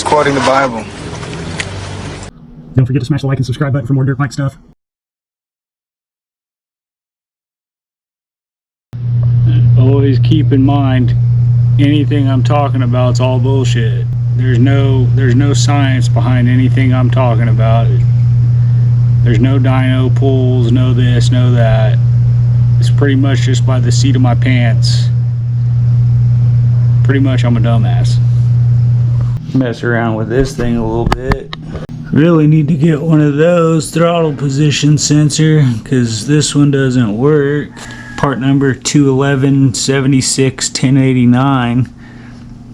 just quoting the Bible. Don't forget to smash the like and subscribe button for more dirt bike stuff. Always keep in mind, anything I'm talking about is all bullshit. There's no science behind anything I'm talking about. There's no dyno pulls, no this, no that. It's pretty much just by the seat of my pants. Pretty much I'm a dumbass. Mess around with this thing a little bit. Really need to get one of those throttle position sensor, because this one doesn't work. Part number 211-76-1089.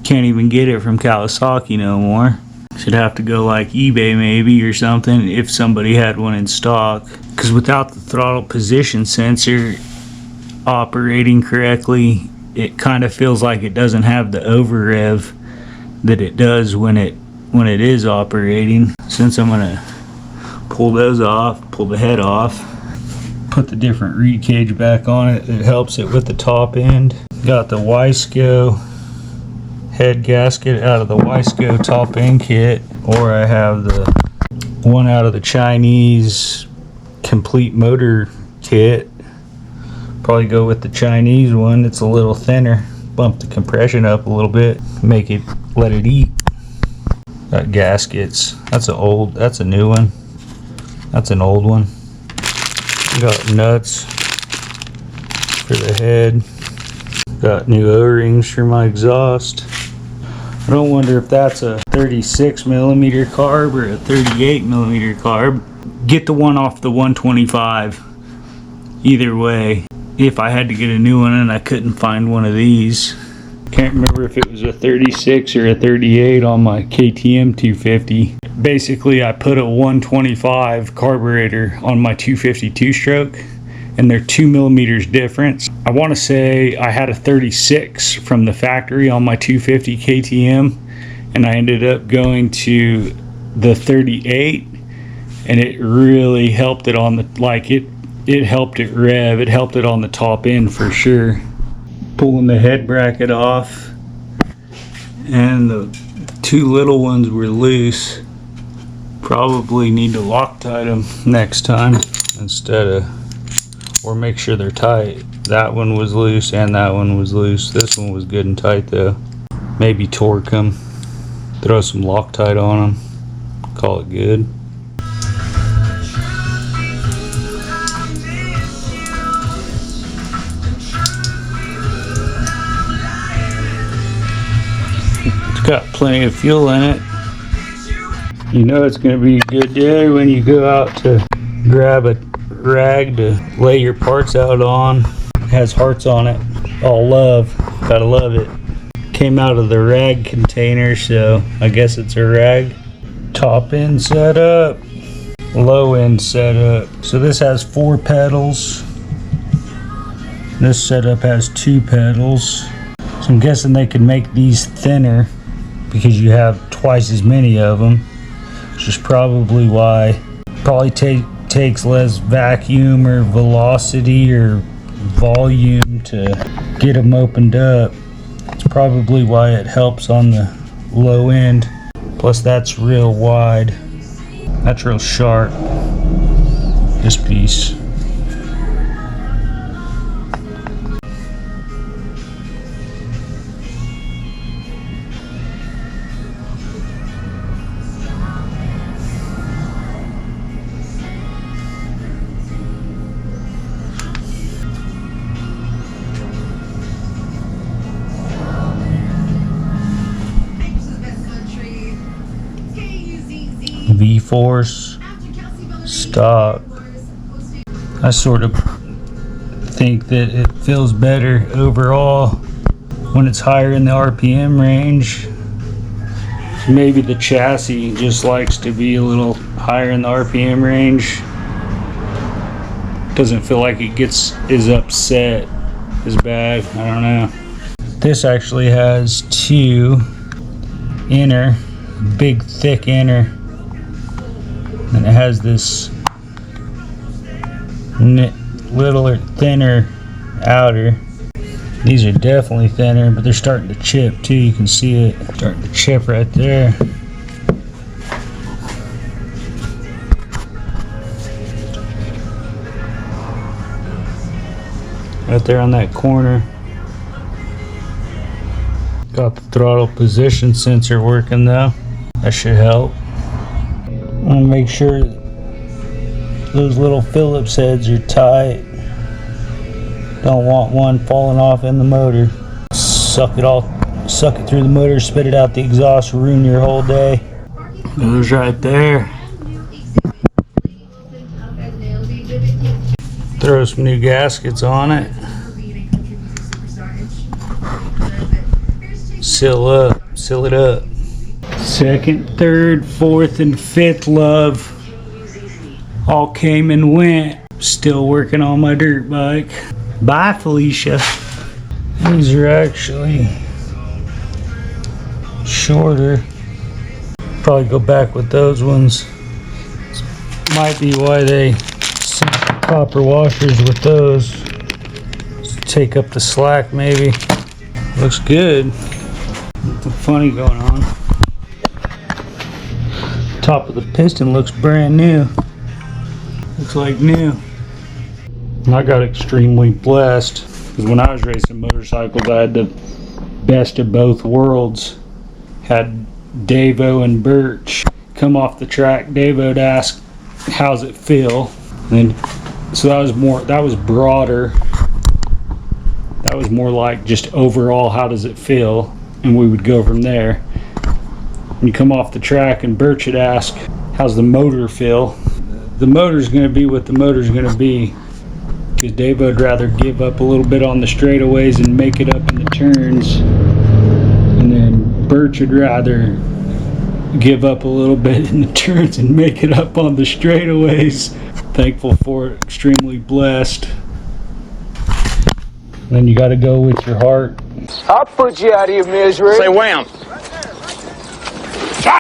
Can't even get it from Kawasaki no more. Should have to go like eBay maybe or something if somebody had one in stock, because without the throttle position sensor operating correctly, it kind of feels like it doesn't have the over rev that it does when it is operating. Since I'm gonna pull those off, pull the head off, put the different reed cage back on it, it helps it with the top end. Got the Wiseco head gasket out of the Wiseco top end kit, or I have the one out of the Chinese complete motor kit. Probably go with the Chinese one. It's a little thinner. Bump the compression up a little bit, let it eat. Got gaskets. That's a new one. That's an old one. Got nuts for the head. Got new O-rings for my exhaust. I don't wonder if that's a 36mm carb or a 38mm carb. Get the one off the 125. Either way, if I had to get a new one and I couldn't find one of these. Can't remember if it was a 36 or a 38 on my KTM 250. Basically, I put a 125 carburetor on my 250 two-stroke, and they're 2mm difference. I want to say I had a 36 from the factory on my 250 KTM, and I ended up going to the 38, and it really helped it on the, it helped it rev. It helped it on the top end for sure. Pulling the head bracket off, and the two little ones were loose. Probably need to Loctite them next time instead of, or make sure they're tight. That one was loose and that one was loose. This one was good and tight though. Maybe torque them, throw some Loctite on them, call it good. Got plenty of fuel in it. You know it's going to be a good day when you go out to grab a rag to lay your parts out on. It has hearts on it. All love. Gotta love it. Came out of the rag container, so I guess it's a rag. Top end setup, low end setup. So this has 4 pedals. This setup has 2 pedals. So I'm guessing they could make these thinner because you have twice as many of them, which is probably why. Probably takes less vacuum or velocity or volume to get them opened up. It's probably why it helps on the low end. Plus that's real wide. That's real sharp, this piece. V-Force stock. I sort of think that it feels better overall when it's higher in the RPM range. Maybe the chassis just likes to be a little higher in the RPM range. Doesn't feel like it gets as upset as bad. I don't know. This actually has 2 inner, big thick inner. And it has this littler, thinner outer. These are definitely thinner, but they're starting to chip too. You can see it starting to chip right there. right there on that corner. Got the throttle position sensor working though. That should help. I'm gonna make sure those little Phillips heads are tight. Don't want one falling off in the motor. Suck it through the motor, spit it out the exhaust, ruin your whole day. Goes right there. Throw some new gaskets on it. Seal it up. Second, third, fourth, and fifth love all came and went. Still working on my dirt bike. Bye, Felicia. These are actually shorter. Probably go back with those ones. Might be why they sent copper washers with those. Take up the slack maybe. Looks good. Nothing funny going on. Top of the piston looks brand new. Looks like new. And I got extremely blessed because when I was racing motorcycles, I had the best of both worlds. Had Davo and Birch come off the track. Davo would ask, "How's it feel?" And then, so that was broader. That was more like just overall, how does it feel? And we would go from there. When you come off the track and Birch would ask, "How's the motor feel?" The motor's going to be what the motor's going to be. Because Dave would rather give up a little bit on the straightaways and make it up in the turns. And then Birch would rather give up a little bit in the turns and make it up on the straightaways. Thankful for it, extremely blessed. Then you got to go with your heart. I'll put you out of your misery. Say wham.